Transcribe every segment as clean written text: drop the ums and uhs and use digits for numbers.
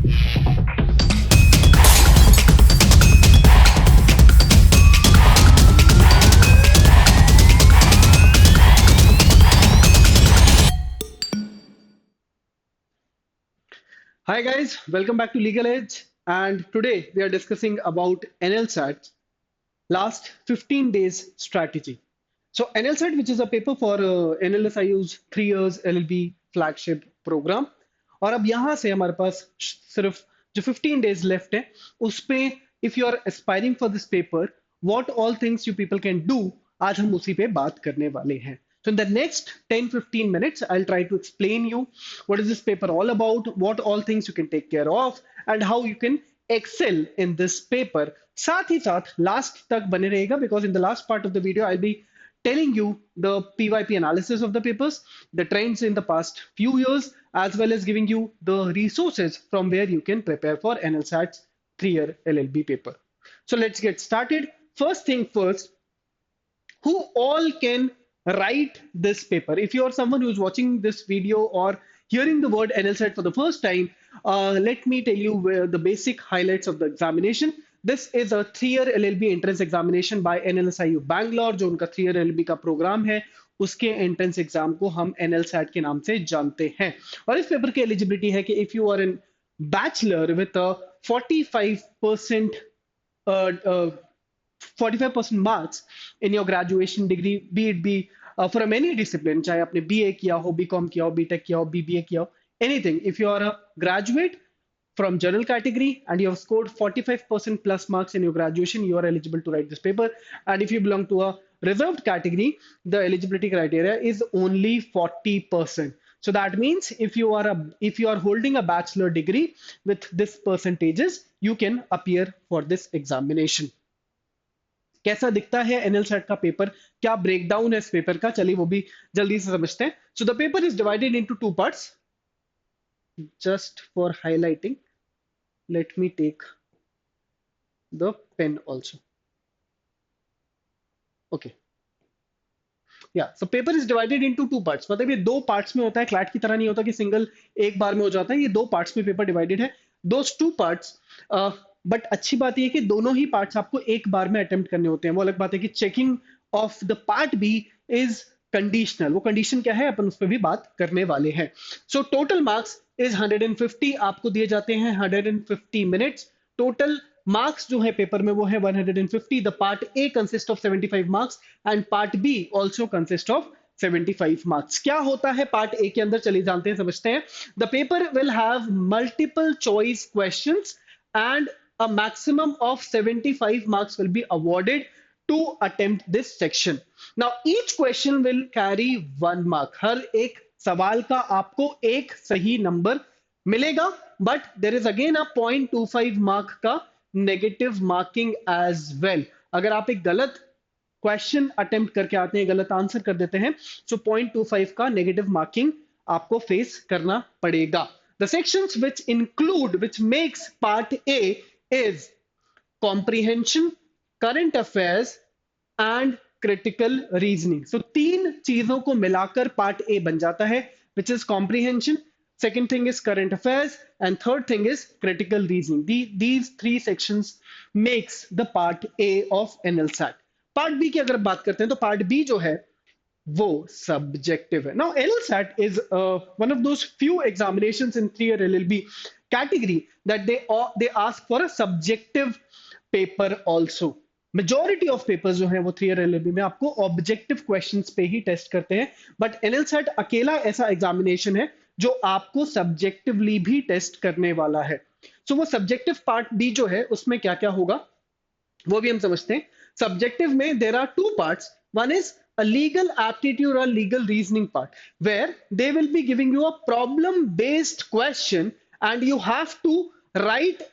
Hi guys, welcome back to Legal Edge, and today we are discussing about NLSAT last 15 days strategy. So NLSAT, which is a paper for NLSIU's 3 years LLB flagship program, और अब यहाँ से हमारे पास सिर्फ जो 15 days left है उस पे if you are aspiring for this paper, what all things you people can do, आज हम उसी पे बात करने वाले हैं. So in the next 10-15 minutes, I'll try to explain you what is this paper all about, what all things you can take care of, and how you can excel in this paper. साथ ही साथ last तक बने रहेगा because in the last part of the video I'll be telling you the PYP analysis of the papers, the trends in the past few years, as well as giving you the resources from where you can prepare for NLSAT's 3-year LLB paper. So let's get started. First thing first, who all can write this paper? If you are someone who's watching this video or hearing the word NLSAT for the first time, let me tell you where the basic highlights of the examination. This is a 3-year LLB entrance examination by NLSIU Bangalore, जो उनका 3-year LLB का programme है. उसके entrance exam को हम NLSAT के नाम से जानते हैं. और इस पेपर की एलिजिबिलिटी है कि if you are in bachelor with 45% uh, uh, 45% marks in your graduation degree, be it be from any discipline, चाहे आपने BA किया हो, BCom किया हो, BTech किया हो, BBA किया हो, anything. If you are a graduate from general category and you have scored 45% plus marks in your graduation, you are eligible to write this paper. And if you belong to a reserved category, the eligibility criteria is only 40%. So that means if you are holding a bachelor degree with this percentages, you can appear for this examination. कैसा दिखता है एनएलसेट का paper, क्या breakdown है इस paper का, चलिए वो भी जल्दी से समझते हैं. So the paper is divided into 2 parts. Just for highlighting, let me take the pen also. Okay, yeah so paper is divided into 2 parts. मतलब ये 2 पार्ट्स में होता है, क्लैट की तरह नहीं होता कि सिंगल एक बार में हो जाता है. ये 2 पार्ट्स में पेपर डिवाइडेड है. दोस 2 पार्ट्स, बट अच्छी बात यह कि दोनों ही पार्ट्स आपको एक बार में अटेम्प्ट करने होते हैं. वो अलग बात है कि checking of the part B is conditional. वो कंडीशन क्या है अपन उस पर भी बात करने वाले हैं. सो टोटल मार्क्स इज 150 आपको दिए जाते हैं. 150 मिनट्स टोटल मार्क्स जो है पेपर में वो है 150. The part A consist of 75 marks and part B also consist of 75 marks. क्या होता है पार्ट ए के अंदर, चलिए जानते हैं, समझते हैं. The paper will have multiple choice questions and a maximum of 75 marks will be awarded to attempt this section. Now each question will carry 1 mark. हर एक सवाल का आपको एक सही नंबर मिलेगा, but there is again a 0.25 mark का negative marking as well. अगर आप एक गलत क्वेश्चन अटेम्प्ट करके आते हैं, गलत आंसर कर देते हैं, so 0.25 का नेगेटिव मार्किंग आपको फेस करना पड़ेगा. The sections which makes part A is comprehension, current affairs and critical reasoning. So 3 चीजों को मिलाकर part A बन जाता है, which is comprehension, second thing is current affairs and third thing is critical reasoning. These 3 sections makes the part A of NLSAT. Part B की अगर बात करते हैं तो part B जो है वो subjective है. Now LSAT is one of those few examinations in 3-year LLB category that they ask for a subjective paper also. Majority of papers जो हैं वो 3-year LLB में आपको objective questions पे ही टेस्ट करते हैं, but LSAT अकेला ऐसा एग्जामिनेशन है जो आपको subjectively भी टेस्ट करने वाला है. So वो subjective part B जो है उसमें क्या क्या होगा वो भी हम समझते हैं. Subjective में there are 2 parts. One is a legal aptitude or legal reasoning part, where they will be giving you a problem based question and you have to write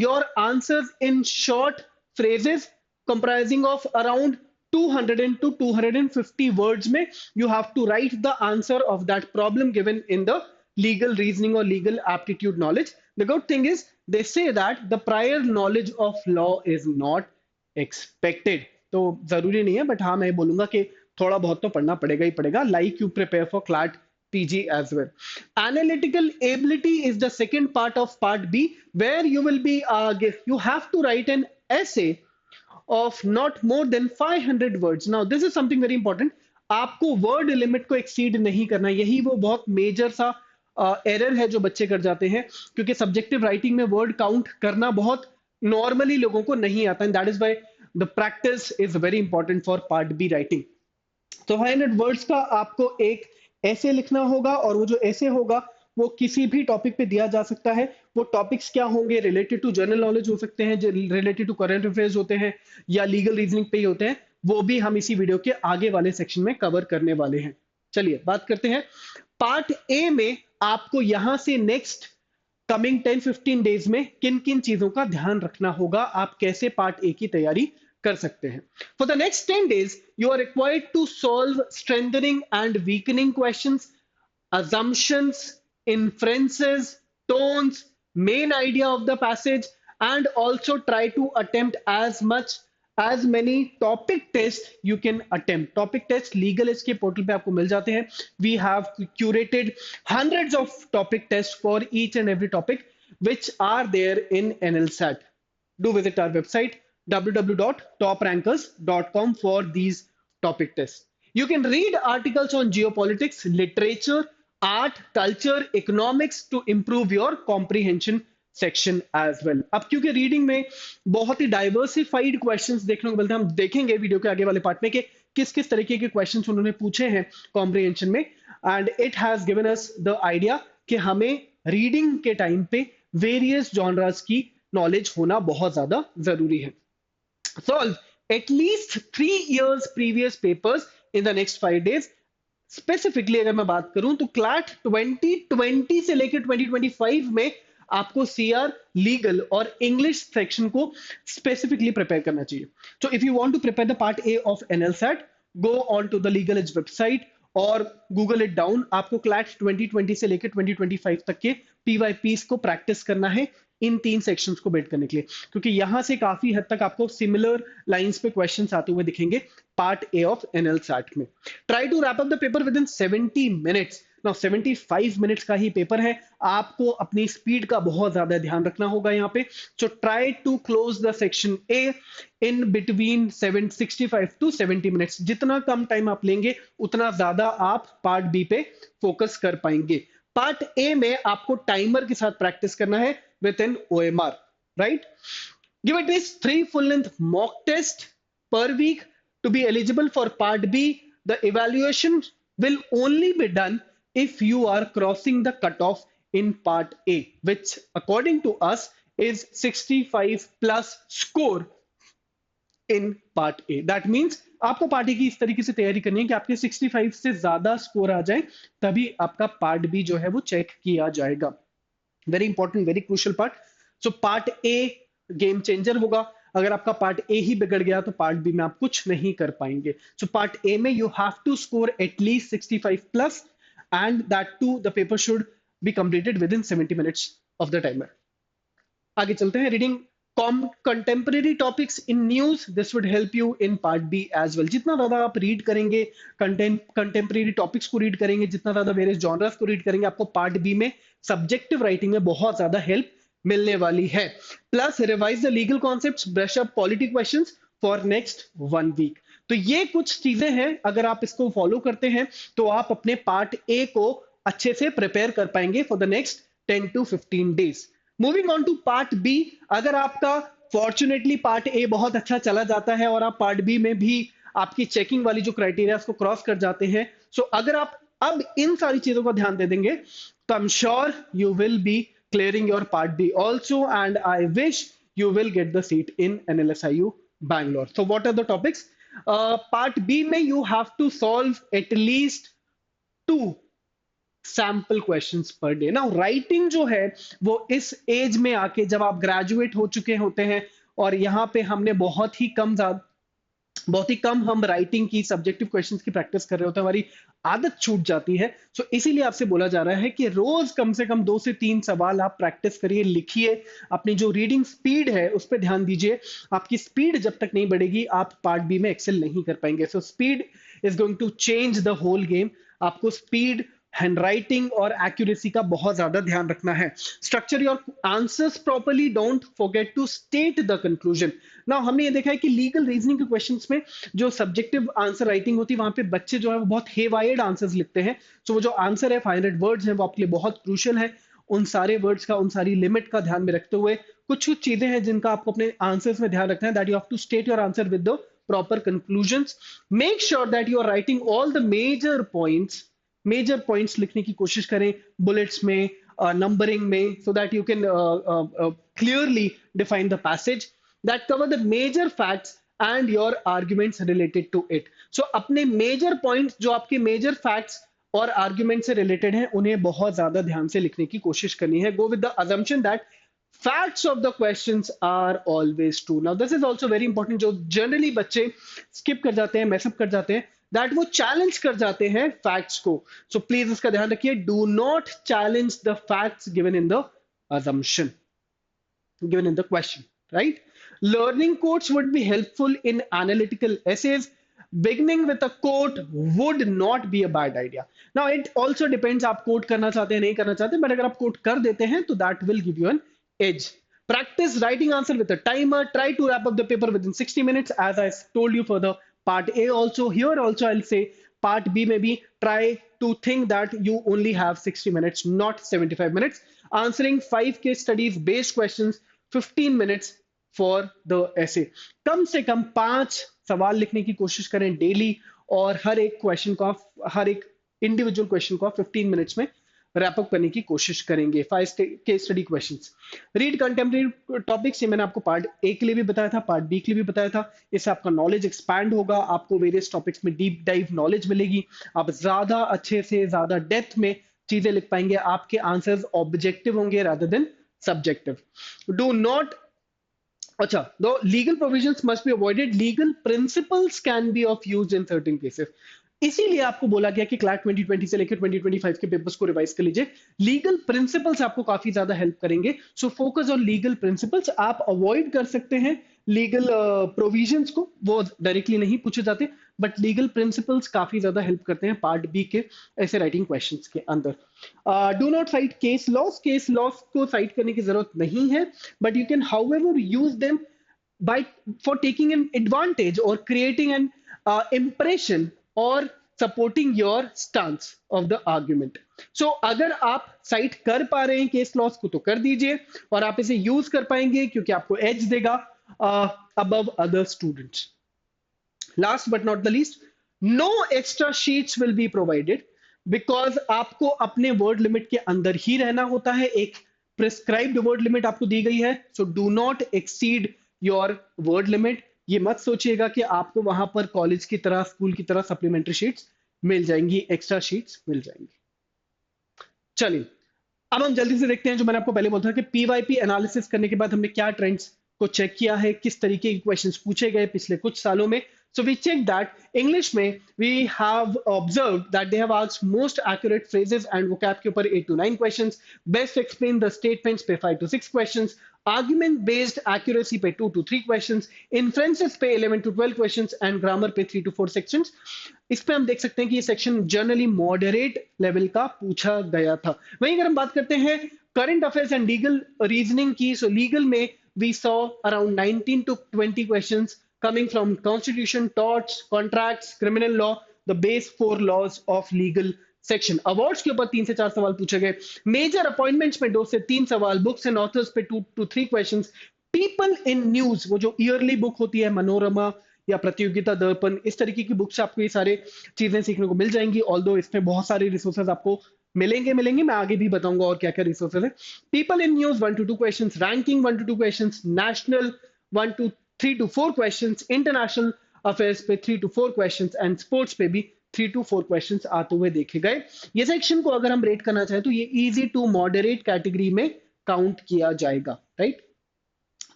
your answers in short phrases comprising of around 200 to 250 words. Mein you have to write the answer of that problem given in the legal reasoning or legal aptitude knowledge. The good thing is they say that the prior knowledge of law is not expected. तो जरूरी नहीं है, but हाँ मैं बोलूंगा कि थोड़ा बहुत तो पढ़ना पड़ेगा ही पड़ेगा, like you prepare for CLAT PG as well. Analytical ability is the second part of part B, where you will be you have to write an essay of not more than 500 words. Now this is something very important. आपको word limit को exceed नहीं करना, यही वो बहुत major सा error है जो बच्चे कर जाते हैं, क्योंकि सब्जेक्टिव राइटिंग में वर्ड काउंट करना बहुत नॉर्मली लोगों को नहीं आता, and that is why the practice is very important for part be writing. तो 500 वर्ड्स का आपको एक ऐसे लिखना होगा, और वो जो ऐसे होगा वो किसी भी टॉपिक पे दिया जा सकता है। वो टॉपिक्स क्या होंगे? रिलेटेड टू जनरल नॉलेज हो सकते हैं, रिलेटेड टू करंट अफेयर्स होते हैं, या लीगल रीजनिंग पे ही होते हैं। वो भी हम इसी वीडियो के आगे वाले सेक्शन में कवर करने वाले हैं। चलिए बात करते हैं पार्ट ए में। आपको यहां से नेक्स्ट कमिंग 10-15 डेज में किन किन चीजों का ध्यान रखना होगा, आप कैसे पार्ट ए की तैयारी कर सकते हैं। For the next 10 days you are required to solve strengthening and weakening questions, assumptions, inferences, tones, main idea of the passage, and also try to attempt as many topic tests you can attempt. Topic tests legal edge के portal पे आपको मिल जाते हैं. We have curated hundreds of topic tests for each and every topic which are there in NLSAT. Do visit our website www.toprankers.com for these topic tests. You can read articles on geopolitics, literature, art, culture, economics to improve your comprehension section as well. अब क्योंकि reading में बहुत ही diversified questions देखने को मिलते हैं, हम देखेंगे वीडियो के आगे वाले पार्ट में कि किस किस तरीके के क्वेश्चंस उन्होंने पूछे हैं कॉम्प्रिहेंशन में, and it has given us the idea कि हमें रीडिंग के टाइम पे वेरियस जॉनरास की नॉलेज होना बहुत ज्यादा जरूरी है. Solve at least 3 years previous papers in the next 5 days. Specifically अगर मैं बात करूं तो क्लैट 2020 से लेकर 2025 में आपको सीआर, लीगल और इंग्लिश सेक्शन को स्पेसिफिकली प्रिपेयर करना चाहिए. So if you want to prepare the part A of NLSAT, go on to the legal edge website और गूगल इट डाउन. आपको क्लैट 2020 से लेकर 2025 तक के पीवाईपीस को प्रैक्टिस करना है इन 3 सेक्शंस को बेट करने के लिए, क्योंकि यहां से काफी हद तक आपको सिमिलर लाइंस पे क्वेश्चंस आते हुए दिखेंगे पार्ट ए ऑफ एनएलसैट में. Try to wrap up the paper within 70 minutes. Now 75 minutes का ही पेपर है, आपको अपनी स्पीड का बहुत ज्यादा ध्यान रखना होगा यहाँ पे. So try to close the section A in between 65 to 70 minutes. जितना कम टाइम आप लेंगे उतना ज्यादा आप पार्ट बी पे फोकस कर पाएंगे. पार्ट ए में आपको टाइमर के साथ प्रैक्टिस करना है with an OMR, right? Give at least 3 full-length mock test per week to be eligible for part B. The evaluation will only be done if you are crossing the cutoff in part A, which according to us is 65 plus score in part A. That means आपको part A की इस तरीके से तैयारी करनी है कि आपके 65 से ज्यादा स्कोर आ जाए, तभी आपका पार्ट बी जो है वो चेक किया जाएगा. Very important, very crucial part. सो पार्ट ए गेम चेंजर होगा. अगर आपका पार्ट ए ही बिगड़ गया तो पार्ट बी में आप कुछ नहीं कर पाएंगे. सो पार्ट ए में you have to score at least 65 plus, and that too the paper should be completed within 70 minutes of the timer. आगे चलते हैं. Reading contemporary topics in news, this would help you in part B as well. जितना ज्यादा आप read करेंगे, contemporary topics को read करेंगे, जितना ज्यादा वेरियस जॉनर्स को रीड करेंगे, आपको पार्ट बी में सब्जेक्टिव राइटिंग में बहुत ज्यादा हेल्प मिलने वाली है. Plus revise the legal concepts, brush up polity questions for next 1 week. तो ये कुछ चीजें हैं, अगर आप इसको फॉलो करते हैं तो आप अपने पार्ट ए को अच्छे से प्रिपेयर कर पाएंगे for the next 10 to 15 days. Moving on to part B. अगर आपका फॉर्चुनेटली पार्ट ए बहुत अच्छा चला जाता है और आप पार्ट बी में भी आपकी चेकिंग वाली जो क्राइटेरिया को क्रॉस कर जाते हैं, सो अगर आप अब इन सारी चीजों को ध्यान दे देंगे तो I am sure you will be clearing your part B also, and I wish you will get the seat in NLSIU Bangalore. So what are the topics? Part B में you have to solve at least 2 sample questions per day. Now writing जो है वो इस as में आके, जब आप graduate हो चुके होते हैं और यहाँ पे हमने बहुत ही कम हम राइटिंग की सब्जेक्टिव क्वेश्चंस की प्रैक्टिस कर रहे होते हैं, हमारी आदत छूट जाती है. सो इसीलिए आपसे बोला जा रहा है कि रोज कम से कम 2 से 3 सवाल आप प्रैक्टिस करिए, लिखिए. अपनी जो रीडिंग स्पीड है उस पर ध्यान दीजिए. आपकी स्पीड जब तक नहीं बढ़ेगी आप पार्ट बी में एक्सेल नहीं कर पाएंगे. So speed is going to change the whole game. आपको स्पीड हैंडराइटिंग और एक्यूरेसी का बहुत ज्यादा ध्यान रखना है। Structure your answers properly, don't forget to state the conclusion. Now हमने ये देखा है कि लीगल रीजनिंग के क्वेश्चंस में जो सब्जेक्टिव आंसर राइटिंग होती है वहां पे बच्चे जो है वो बहुत हेवाइड आंसर्स लिखते हैं। सो वो जो आंसर है 500 वर्ड्स है वो आपके लिए बहुत क्रूशियल है। उन सारे वर्ड्स का, उन सारी लिमिट का ध्यान में रखते हुए कुछ कुछ चीजें हैं जिनका आपको अपने आंसर्स में ध्यान रखना है, that you have to state your answer with the proper conclusions. Make sure that you are writing all the major points लिखने की कोशिश करें बुलेट्स में, नंबरिंग में, so that you can clearly define the passage that cover the major facts and your arguments related to it. So अपने major points जो आपके major facts और आर्ग्यूमेंट से रिलेटेड हैं उन्हें बहुत ज्यादा ध्यान से लिखने की कोशिश करनी है। Go with the assumption that facts of the questions are always true. Now this is also very important, जो जनरली बच्चे स्किप कर जाते हैं, मैसअप कर जाते हैं, दैट वो चैलेंज कर जाते हैं फैक्ट्स को। सो प्लीज इसका ध्यान रखिए, do not challenge the facts given in the assumption, given in the question, right? Learning quotes would be helpful in analytical essays. Beginning with a quote would not be a bad idea. Now it also depends आप quote करना चाहते हैं नहीं करना चाहते, but अगर आप quote कर देते हैं तो that will give you an edge. Practice writing answer with a timer. Try to wrap up the paper within 60 minutes, as I told you for the part A also. Here also I'll say part B maybe try to think that you only have 60 minutes, not 75 minutes. Answering 5 case studies based questions, 15 minutes for the ऐसे। कम से कम 5 सवाल लिखने की कोशिश करें daily, और हर एक question को आप, हर एक इंडिविजुअल क्वेश्चन को आप 15 मिनट्स में रैप अप करने की कोशिश करेंगे। 5 case study questions. Read contemporary topics, ये मैंने आपको पार्ट ए के लिए भी बताया था, पार्ट बी के लिए भी बताया था। इससे आपका नॉलेज एक्सपैंड होगा, आपको वेरियस टॉपिक्स में डीप डाइव नॉलेज मिलेगी, आप ज्यादा अच्छे से ज्यादा डेप्थ में चीजें लिख पाएंगे, आपके आंसर्स ऑब्जेक्टिव होंगे rather than subjective. Do not, अच्छा, the legal provisions must be avoided. Legal principles can be of use in certain cases. इसीलिए आपको बोला गया कि क्लैट 2020 से लेकर 2025 के पेपर्स को रिवाइज कर लीजिए। लीगल प्रिंसिपल्स आपको काफी ज्यादा हेल्प करेंगे, so focus on legal principles. आप अवॉइड कर सकते हैं लीगल प्रोविजंस को, वो डायरेक्टली नहीं पूछे जाते, बट लीगल प्रिंसिपल्स काफी ज्यादा हेल्प करते हैं पार्ट बी के ऐसे राइटिंग क्वेश्चंस के अंदर। Do not site case laws. Case laws को साइट करने की जरूरत नहीं है, but you can however use them by for taking an advantage or creating an impression or supporting your stance of the argument. So अगर आप site कर पा रहे हैं केस लॉस को तो कर दीजिए, और आप इसे यूज कर पाएंगे क्योंकि आपको एज देगा above other students. Last but not the least, no extra sheets will be provided because आपको अपने वर्ड लिमिट के अंदर ही रहना होता है। एक प्रिस्क्राइब्ड वर्ड लिमिट आपको दी गई है, so do not exceed your word limit. ये मत सोचिएगा कि आपको वहां पर कॉलेज की तरह, स्कूल की तरह सप्लीमेंट्री शीट्स मिल जाएंगी, एक्स्ट्रा शीट्स मिल जाएंगी। चलिए अब हम जल्दी से देखते हैं, जो मैंने आपको पहले बोला था कि पीवाईपी एनालिसिस करने के बाद हमने क्या ट्रेंड्स को चेक किया है, किस तरीके के क्वेश्चंस पूछे गए पिछले कुछ सालों में। So we checked that English में we have observed that they have asked most accurate phrases and vocab के ऊपर 8 to 9 questions, best explain the statements पे 5 to 6 questions, argument based accuracy पे 2 to 3 questions, inferences पे 11 to 12 questions and grammar पे 3 to 4 sections। इस पे हम देख सकते हैं कि ये सेक्शन जनरली मॉडरेट लेवल का पूछा गया था। वहीं अगर हम बात करते हैं current affairs and legal reasoning की, सो लीगल में we saw around 19 to 20 questions coming from constitution, torts, contracts, criminal law, the base 4 laws of legal section. Awards के ऊपर 3 से 4 सवाल पूछे गए। मेजर अपॉइंटमेंट्स में 2 से 3 सवाल, बुक्स एंड ऑथर्स पे 2 to 3 questions, people in news, वो जो ईयरली बुक होती है मनोरमा या प्रतियोगिता दर्पण, इस तरीके की बुक से आपको ये सारे चीजें सीखने को मिल जाएंगी। ऑल्दो इसमें बहुत सारे रिसोर्सेज आपको मिलेंगे, मैं आगे भी बताऊंगा और क्या क्या रिसोर्सेज है। People in news 1 to 2 questions, ranking 1 to 2 questions, national 1 to 3 to 4 questions, international affairs पे 3 to 4 क्वेश्चंस एंड स्पोर्ट्स पे भी 3 to 4 क्वेश्चंस आते हुए देखे गए। ये सेक्शन को अगर हम रेट करना चाहें तो ये इजी टू मॉडरेट कैटेगरी में काउंट किया जाएगा, right.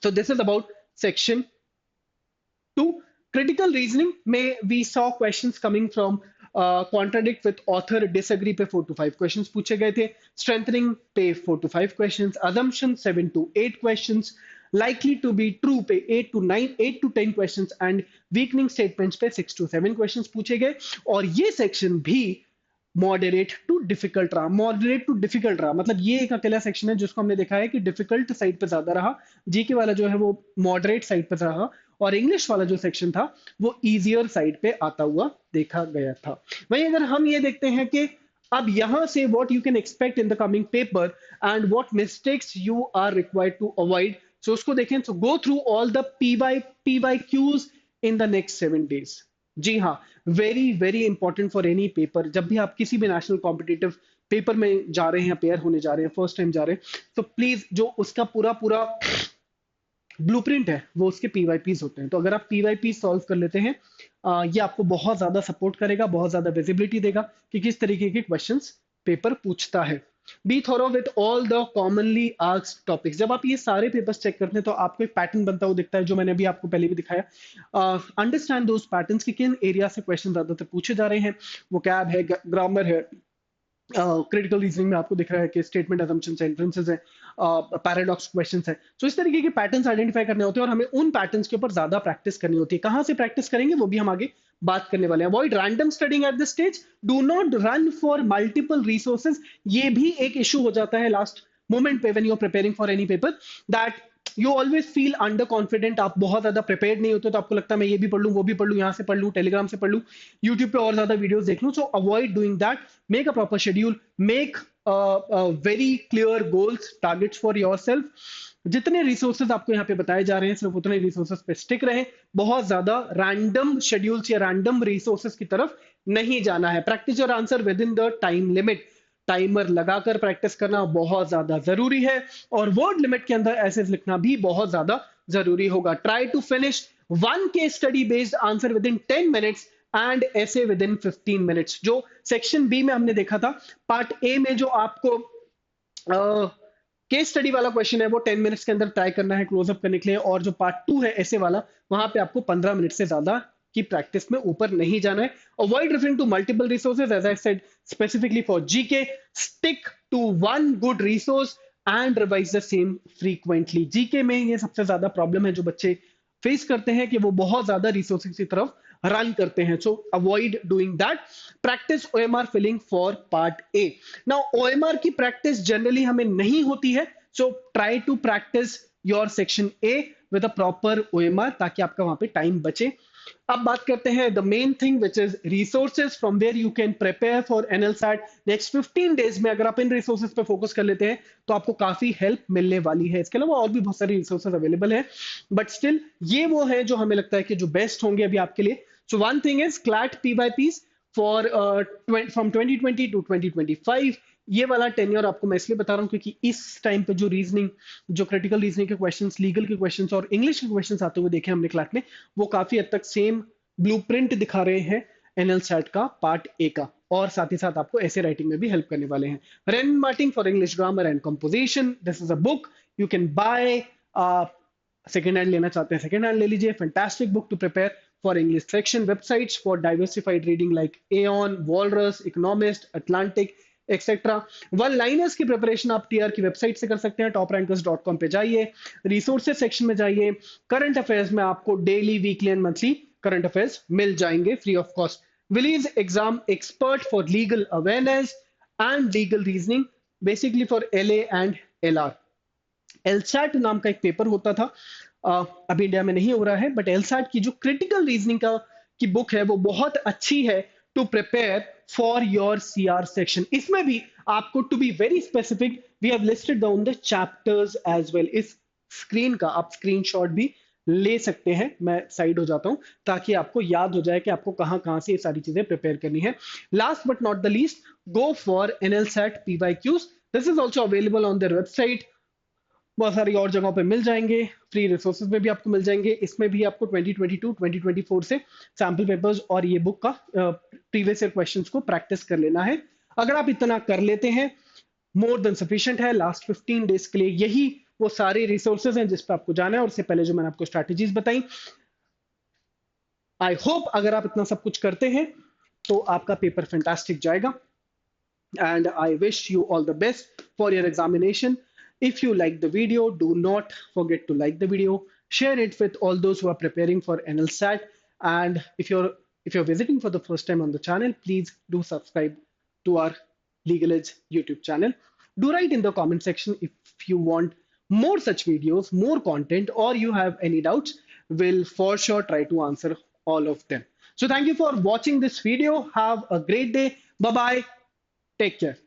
So this is about section 2। Critical reasoning में we saw questions coming from contradict with author, disagree पे 4 to 5 क्वेश्चंस पूछे गए थे, स्ट्रेंथनिंग पे 4 to 5 questions, assumption 7 to 8 questions, likely to be true पे 8 to 10 questions and weakening statements पे 6 to 7 questions पूछे गए। और ये सेक्शन भी मॉडरेट टू डिफिकल्ट रहा। मॉडरेट टू डिफिकल्ट रहा मतलब ये एक अकेला सेक्शन है जिसको हमने देखा है कि डिफिकल्ट साइड पे ज्यादा रहा, जीके वाला जो है वो मॉडरेट साइड पे रहा, और इंग्लिश वाला जो सेक्शन था वो इजियर साइड पे आता हुआ देखा गया था। वहीं अगर हम ये देखते हैं कि अब यहां से what you can expect in the coming paper and what mistakes you are required to avoid, so उसको देखें। So go through all the P Y Qs in the next 7 days। जी हाँ, very very important for any paper. जब भी आप किसी भी national competitive paper में जा रहे हैं, पेयर होने जा रहे हैं, फर्स्ट टाइम जा रहे हैं, तो प्लीज जो उसका पूरा पूरा ब्लूप्रिंट है वो उसके पीवाईपीज होते हैं। तो अगर आप पीवाईपी सॉल्व कर लेते हैं, ये आपको बहुत ज्यादा सपोर्ट करेगा, बहुत ज्यादा विजिबिलिटी देगा कि किस तरीके के क्वेश्चंस पेपर पूछता है। Be thorough with all the commonly asked topics. जब आप ये सारे पेपर्स चेक करते हैं तो आपको एक पैटर्न बनता हुआ दिखता है, जो मैंने अभी आपको पहले भी दिखाया। अंडरस्टैंड दोज पैटर्न्स कि किन एरिया से क्वेश्चन ज्यादातर पूछे जा रहे हैं। वो कैब है, ग्रामर है, क्रिटिकल रीजनिंग में आपको दिख रहा है कि स्टेटमेंट असम्पशन सेंटेंसेस है, पैराडॉक्स क्वेश्चंस है। सो इस तरीके के पैटर्न्स आइडेंटिफाई करने होते हैं और हमें उन पैटर्न्स के ऊपर ज्यादा प्रैक्टिस करनी होती है। कहां से प्रैक्टिस करेंगे वो भी हम आगे बात करने वाले हैं। Avoid random studying at this stage, do not run for multiple resources. ये भी एक इशू हो जाता है लास्ट मोमेंट पे when you are preparing for any paper, that you always feel under confident. आप बहुत ज्यादा प्रिपेयर्ड नहीं होते तो आपको लगता है मैं ये भी पढ़ लूं, वो भी पढ़ लूं, यहाँ से पढ़ लूं, टेलीग्राम से पढ़ लूं, यूट्यूब पे और ज्यादा वीडियोस देख लूं। सो avoid doing that, make a proper schedule, make very clear goals, targets for yourself. जितने रिसोर्सेज आपको यहाँ पे बताए जा रहे हैं सिर्फ उतने रिसोर्सेज पे स्टिक रहें। बहुत ज्यादा रैंडम शेड्यूल्स या रैंडम रिसोर्सेज की तरफ नहीं जाना है। Practice your answer with in the time limit, timer लगाकर प्रैक्टिस करना बहुत ज्यादा जरूरी है, और वर्ड लिमिट के अंदर ऐसे लिखना भी बहुत ज्यादा जरूरी होगा। Try to finish one case study based answer within 10 minutes and ऐसे विद इन 15 minutes। जो सेक्शन बी में हमने देखा था, पार्ट ए में जो आपको केस स्टडी वाला क्वेश्चन है वो 10 मिनट्स के अंदर ट्राई करना है क्लोजअप करने के लिए, और जो पार्ट 2 है ऐसे वाला, वहां पे आपको 15 मिनट से ज्यादा की प्रैक्टिस में ऊपर नहीं जाना है। Avoid referring to multiple resources, as I said specifically for GK, stick to one good resource and revise the same frequently. GK में ये सबसे ज्यादा प्रॉब्लम है जो बच्चे फेस करते हैं कि वो बहुत ज्यादा रिसोर्सेज की तरफ रन करते हैं। So avoid doing that. Practice OMR filling for part A. Now OMR की प्रैक्टिस जनरली हमें नहीं होती है, so try to practice your section A with a proper OMR, ताकि आपका वहां पे टाइम बचे। अब बात करते हैं the main thing which is resources from where you can prepare for NLSAT. Next 15 days में अगर आप इन रिसोर्सेज पे फोकस कर लेते हैं तो आपको काफी हेल्प मिलने वाली है। इसके अलावा और भी बहुत सारी रिसोर्सेज अवेलेबल है, बट स्टिल ये वो है जो हमें लगता है कि जो बेस्ट होंगे अभी आपके लिए। So one thing is CLAT PYPs for from 2020 to 2025। ये वाला टेन्योर आपको मैं इसलिए बता रहा हूँ क्योंकि इस टाइम पे जो रीजनिंग, जो क्रिटिकल रीजनिंग के क्वेश्चंस, लीगल के क्वेश्चंस और इंग्लिश के क्वेश्चंस आते हुए देखे हमने क्लास में, वो काफी हद तक सेम ब्लूप्रिंट दिखा रहे हैं एनएलसैट का पार्ट ए का, और साथ ही साथ आपको ऐसे राइटिंग में भी हेल्प करने वाले हैं। Wren Martin for English grammar and composition, this is a book you can buy. Second hand लेना चाहते हैं सेकेंड हैंड ले लीजिए। Fantastic book to prepare for English section. Websites for diversified reading like Aeon, Walrus, Economist, Atlantic etcetera. One liners की preparation आप TR की website से कर सकते हैं, toprankers.com पे जाइए, रिसोर्सेज सेक्शन में जाइए। करंट अफेयर्स में आपको daily, weekly and monthly current affairs मिल जाएंगे फ्री ऑफ कॉस्ट। विलीज exam expert for legal awareness and legal reasoning, basically for LA and LR. LSAT नाम का एक पेपर होता था, अभी इंडिया में नहीं हो रहा है, बट एलसैट की जो क्रिटिकल रीजनिंग का की बुक है वो बहुत अच्छी है to prepare for your CR section. इसमें भी आपको to be very specific we have listed down the chapters as well. इस स्क्रीन का आप स्क्रीनशॉट भी ले सकते हैं, मैं साइड हो जाता हूं ताकि आपको याद हो जाए कि आपको कहां कहां से ये सारी चीजें प्रिपेयर करनी है। Last but not the least, go for NLSAT PYQs. This is also available on their website, बहुत सारी और जगहों पे मिल जाएंगे, फ्री रिसोर्सेज में भी आपको मिल जाएंगे। इसमें भी आपको 2022 2024 से सैम्पल पेपर्स और ये बुक का प्रीवियस ईयर क्वेश्चंस को प्रैक्टिस कर लेना है। अगर आप इतना कर लेते हैं, मोर देन सफिशिएंट है लास्ट 15 डेज के लिए। यही वो सारे रिसोर्सेज हैं जिस पे आपको जाना है, और इससे पहले जो मैंने आपको स्ट्रैटेजीज बताई। आई होप अगर आप इतना सब कुछ करते हैं तो आपका पेपर फैंटास्टिक जाएगा, and I wish you all the best for your examination. If you like the video, do not forget to like the video, share it with all those who are preparing for NLSAT, and if you're visiting for the first time on the channel, please do subscribe to our Legal Edge YouTube channel. Do write in the comment section if you want more such videos, more content, or you have any doubts. We'll for sure try to answer all of them. So thank you for watching this video. Have a great day. Bye bye. Take care.